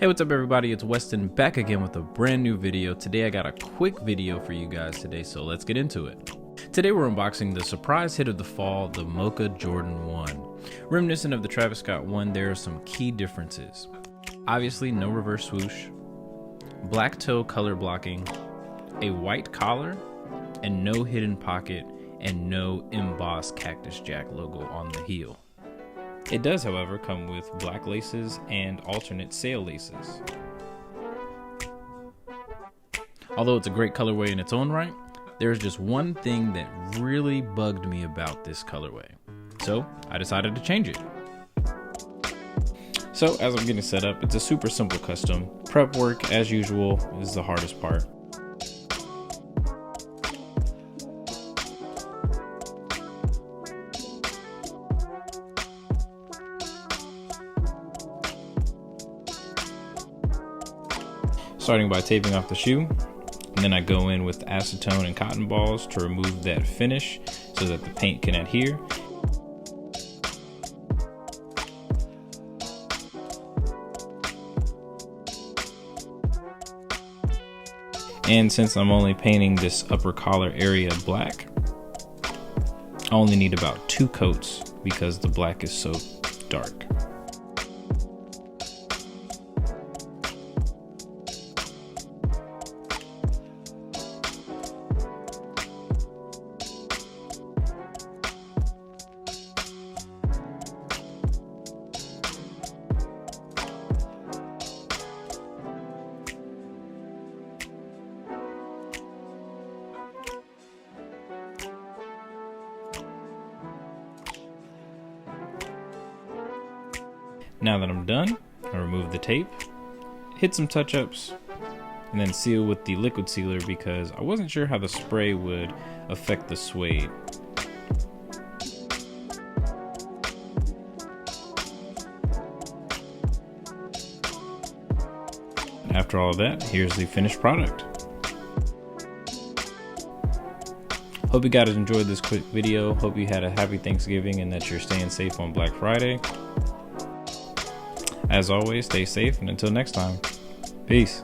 Hey, what's up everybody? It's Weston back again with a brand new video. Today I got a quick video for you guys today, so let's get into it. Today we're unboxing the surprise hit of the fall, the Mocha Jordan 1. Reminiscent of the Travis Scott 1, there are some key differences. Obviously no reverse swoosh, black toe color blocking, a white collar, and no hidden pocket, and no embossed Cactus Jack logo on the heel. It does, however, come with black laces and alternate sail laces. Although it's a great colorway in its own right, there's just one thing that really bugged me about this colorway. So I decided to change it. So as I'm getting set up, it's a super simple custom. Prep work, as usual, is the hardest part. Starting by taping off the shoe, and then I go in with acetone and cotton balls to remove that finish so that the paint can adhere. And since I'm only painting this upper collar area black, I only need about 2 coats because the black is so dark. Now that I'm done, I remove the tape, hit some touch-ups, and then seal with the liquid sealer because I wasn't sure how the spray would affect the suede. After all of that, here's the finished product. Hope you guys enjoyed this quick video. Hope you had a happy Thanksgiving and that you're staying safe on Black Friday. As always, stay safe, and until next time, peace.